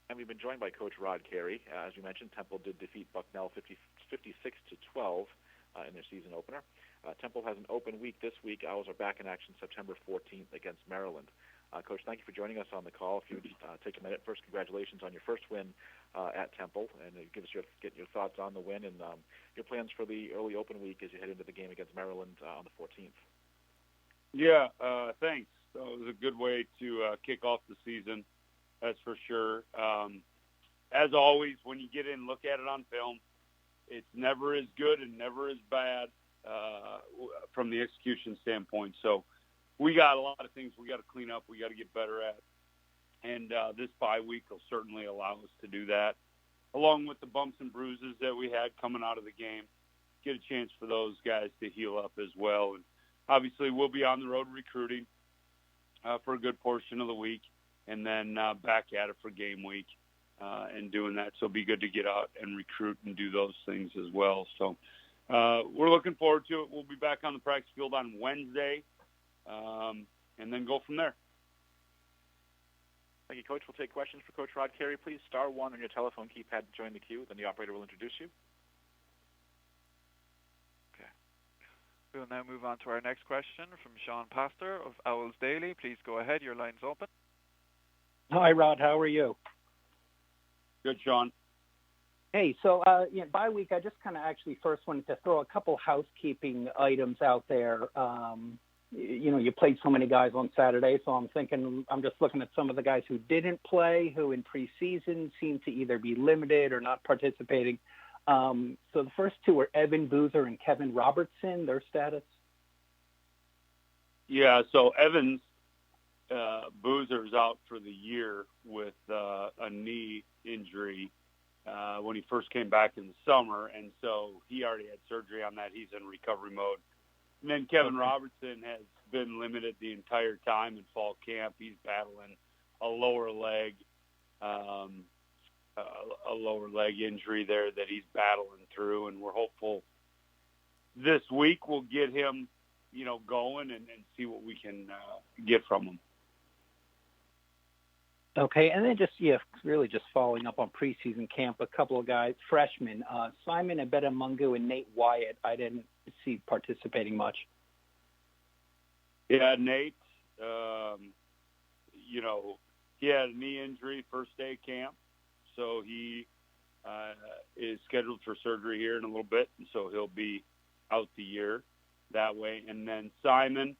And we've been joined by Coach Rod Carey. As we mentioned, Temple did defeat Bucknell 56-12 in their season opener. Temple has an open week this week. Owls are back in action September 14th against Maryland. Coach, thank you for joining us on the call. If you would just take a minute. First, congratulations on your first win at Temple, and give us get your thoughts on the win and your plans for the early open week as you head into the game against Maryland on the 14th. Yeah, thanks. So it was a good way to kick off the season, that's for sure. As always, when you get in and look at it on film, it's never as good and never as bad from the execution standpoint. So we got a lot of things we got to clean up, we got to get better at. And this bye week will certainly allow us to do that, along with the bumps and bruises that we had coming out of the game. Get a chance for those guys to heal up as well. And obviously, we'll be on the road recruiting for a good portion of the week, and then back at it for game week and doing that. So it'll be good to get out and recruit and do those things as well. So we're looking forward to it. We'll be back on the practice field on Wednesday, and then go from there. Thank you, Coach. We'll take questions for Coach Rod Carey. Please star 1 on your telephone keypad to join the queue. Then the operator will introduce you. Okay. We will now move on to our next question from Sean Pastor of Owls Daily. Please go ahead. Your line's open. Hi, Rod. How are you? Good, Sean. Hey, so bye week, I just kind of actually first wanted to throw a couple housekeeping items out there. You played so many guys on Saturday, so I'm just looking at some of the guys who didn't play, who in preseason seemed to either be limited or not participating. So the first two were Evan Boozer and Kevin Robertson, their status. Yeah, so Evans, Boozer's out for the year with a knee injury when he first came back in the summer, and so he already had surgery on that. He's in recovery mode. And then Kevin Robertson has been limited the entire time in fall camp. He's battling a lower leg injury there that he's battling through, and we're hopeful this week we'll get him, going and see what we can get from him. Okay, and then really just following up on preseason camp, a couple of guys, freshmen, Simon Abedamungu and Nate Wyatt, I didn't see participating much. Yeah, Nate, he had a knee injury first day of camp, so he is scheduled for surgery here in a little bit, and so he'll be out the year that way. And then Simon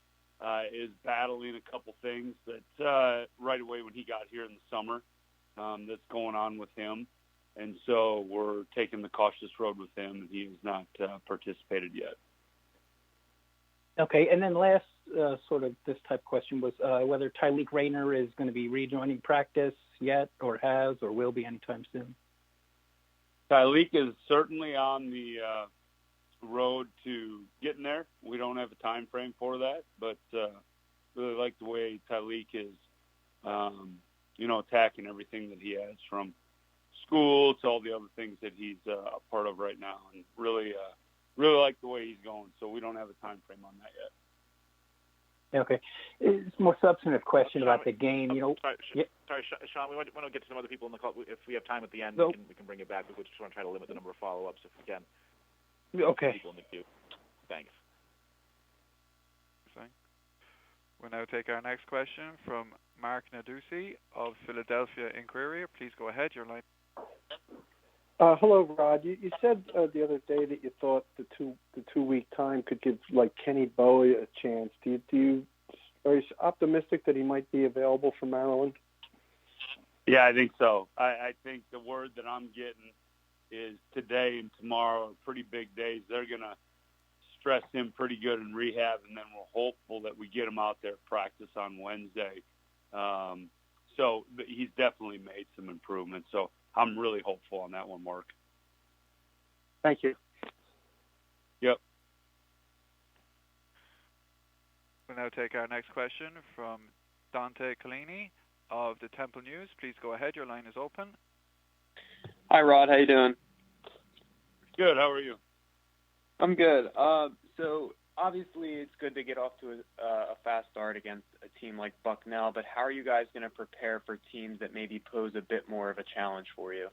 is battling a couple things that right away when he got here in the summer that's going on with him. And so we're taking the cautious road with him, and he has not participated yet. Okay, and then last sort of this type question was whether Tyleek Rayner is going to be rejoining practice yet or has or will be anytime soon. Tyleek is certainly on the road to getting there. We don't have a time frame for that, but really like the way Tyleek is, attacking everything that he has from school to all the other things that he's a part of right now, and really like the way he's going. So we don't have a time frame on that yet. Okay, it's a more substantive question about the game. Sorry, Sean. We want to get to some other people in the call. If we have time at the end, we can bring it back. We just want to try to limit the number of follow-ups if we can. Okay. People in the queue. Thanks. We'll now take our next question from Mark Nadusi of Philadelphia Inquirer. Please go ahead. Your line. Hello, Rod. You said the other day that you thought the 2 week time could give Kenny Bowie a chance. Are you optimistic that he might be available for Maryland? Yeah, I think so. I think the word that I'm getting is today and tomorrow are pretty big days. They're going to stress him pretty good in rehab, and then we're hopeful that we get him out there practice on Wednesday. So he's definitely made some improvements. So I'm really hopeful on that one, Mark. Thank you. Yep. We'll now take our next question from Dante Collini of the Temple News. Please go ahead. Your line is open. Hi, Rod. How you doing? Good. How are you? I'm good. So obviously it's good to get off to a fast start against a team like Bucknell, but how are you guys going to prepare for teams that maybe pose a bit more of a challenge for you?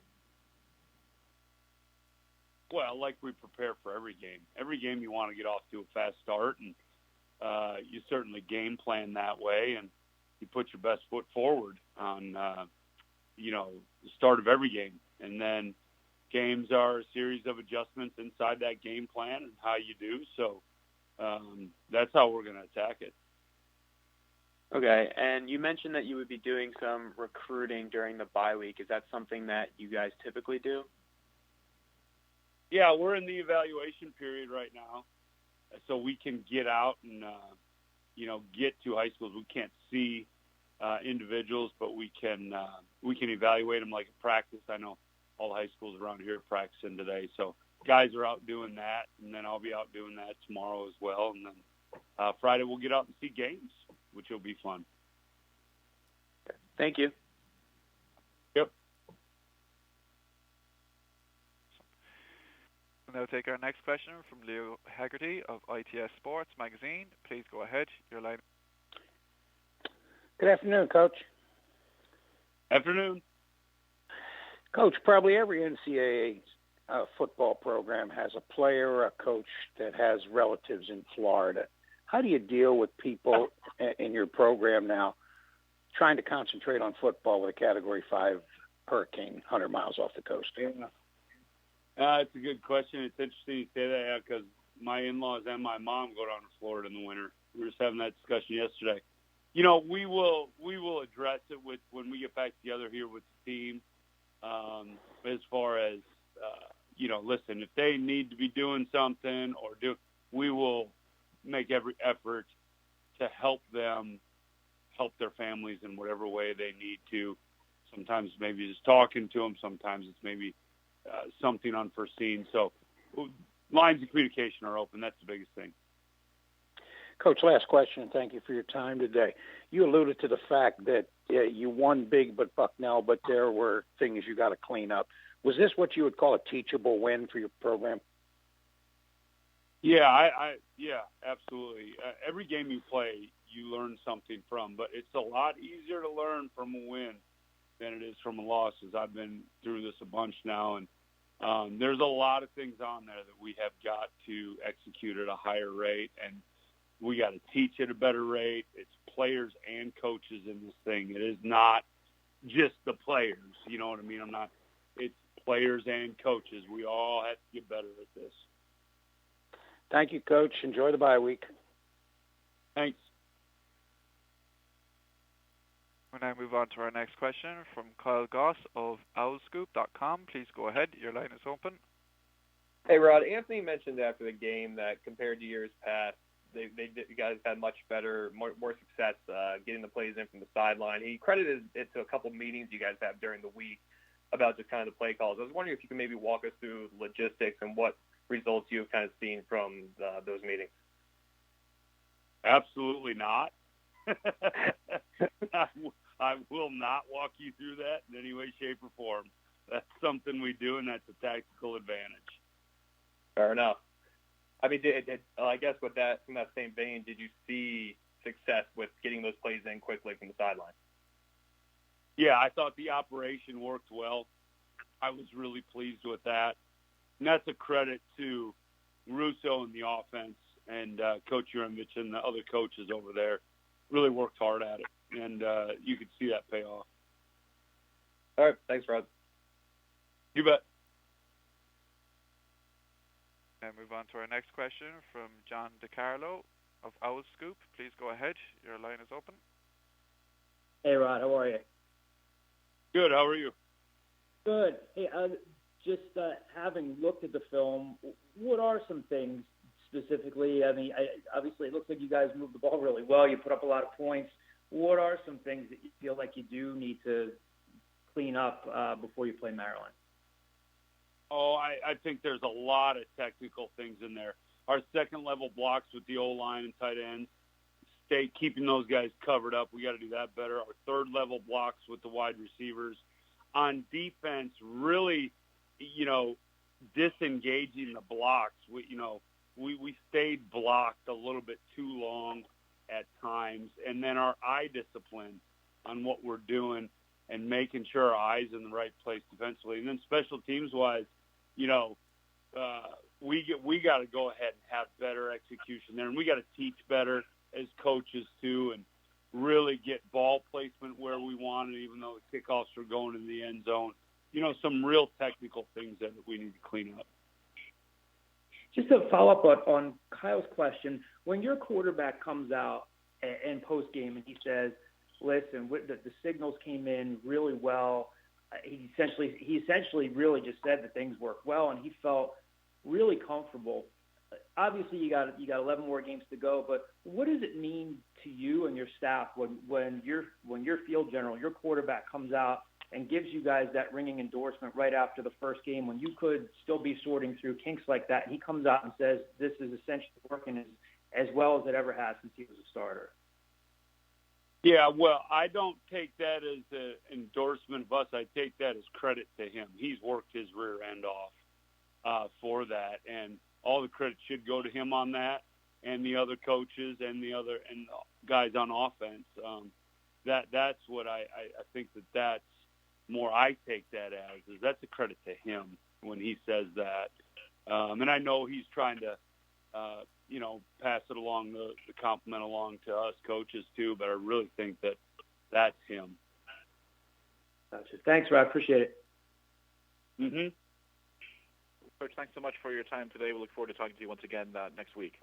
Well, like we prepare for every game. Every game you want to get off to a fast start, and you certainly game plan that way, and you put your best foot forward on, the start of every game. And then games are a series of adjustments inside that game plan and how you do. So that's how we're going to attack it. Okay, and you mentioned that you would be doing some recruiting during the bye week. Is that something that you guys typically do? Yeah, we're in the evaluation period right now, so we can get out and, get to high schools. We can't see individuals, but we can evaluate them like a practice. I know all the high schools around here are practicing today, so guys are out doing that, and then I'll be out doing that tomorrow as well. And then Friday we'll get out and see games, which will be fun. Thank you. Yep. We'll now take our next question from Leo Haggerty of ITS Sports Magazine. Please go ahead. Your line. Good afternoon, Coach. Afternoon. Coach, probably every NCAA football program has a player or a coach that has relatives in Florida. How do you deal with people in your program now trying to concentrate on football with a Category 5 hurricane 100 miles off the coast? Yeah. It's a good question. It's interesting you say that because my in-laws and my mom go down to Florida in the winter. We were just having that discussion yesterday. We will address it when we get back together here with the team. As far as listen, if they need to be doing something we will make every effort to help them, help their families in whatever way they need to. Sometimes maybe just talking to them. Sometimes it's maybe something unforeseen. So lines of communication are open. That's the biggest thing. Coach, last question. Thank you for your time today. You alluded to the fact that you won big but Bucknell, but there were things you got to clean up. Was this what you would call a teachable win for your program? Yeah, yeah, absolutely. Every game you play, you learn something from, but it's a lot easier to learn from a win than it is from a loss, as I've been through this a bunch now. And there's a lot of things on there that we have got to execute at a higher rate, and we got to teach at a better rate. It's players and coaches in this thing. It is not just the players. You know what I mean? It's players and coaches. We all have to get better at this. Thank you, Coach. Enjoy the bye week. Thanks. We'll now move on to our next question from Kyle Gauss of owlscoop.com. Please go ahead. Your line is open. Hey, Rod. Anthony mentioned after the game that compared to years past, you guys had much better, more success getting the plays in from the sideline. He credited it to a couple meetings you guys have during the week about just kind of the play calls. I was wondering if you could maybe walk us through logistics and what results you've kind of seen from those meetings. Absolutely not. I will not walk you through that in any way, shape, or form. That's something we do, and that's a tactical advantage. Fair enough. I mean, I guess with that, from that same vein, did you see success with getting those plays in quickly from the sideline? Yeah, I thought the operation worked well. I was really pleased with that. And that's a credit to Russo and the offense and Coach Urovich and the other coaches over there. Really worked hard at it, and you could see that pay off. All right. Thanks, Rod. You bet. And move on to our next question from John DeCarlo of Owl Scoop. Please go ahead. Your line is open. Hey, Rod. How are you? Good. How are you? Good. Hey, just having looked at the film, what are some things specifically? I mean, obviously it looks like you guys moved the ball really well. You put up a lot of points. What are some things that you feel like you do need to clean up before you play Maryland? Oh, I think there's a lot of technical things in there. Our second-level blocks with the O-line and tight ends, keeping those guys covered up. We got to do that better. Our third-level blocks with the wide receivers. On defense, really, disengaging the blocks. we stayed blocked a little bit too long at times, and then our eye discipline on what we're doing and making sure our eyes in the right place defensively. And then special teams wise, we got to go ahead and have better execution there, and we got to teach better as coaches too, and really get ball placement where we want it, even though the kickoffs are going in the end zone. Some real technical things that we need to clean up. Just to follow up on Kyle's question, when your quarterback comes out and post-game and he says, listen, the signals came in really well, he essentially really just said that things worked well, and he felt really comfortable. Obviously, you got 11 more games to go, but what does it mean to you and your staff when your field general, your quarterback, comes out and gives you guys that ringing endorsement right after the first game, when you could still be sorting through kinks like that, and he comes out and says this is essentially working as well as it ever has since he was a starter? Yeah, well, I don't take that as an endorsement of us. I take that as credit to him. He's worked his rear end off for that, and all the credit should go to him on that, and the other coaches and the guys on offense. That's what I think that's more. I take that as is that's a credit to him when he says that, and I know he's trying to pass it along, the compliment along to us coaches too. But I really think that's him. Gotcha. Thanks, Rod. Appreciate it. Coach, thanks so much for your time today. We look forward to talking to you once again next week.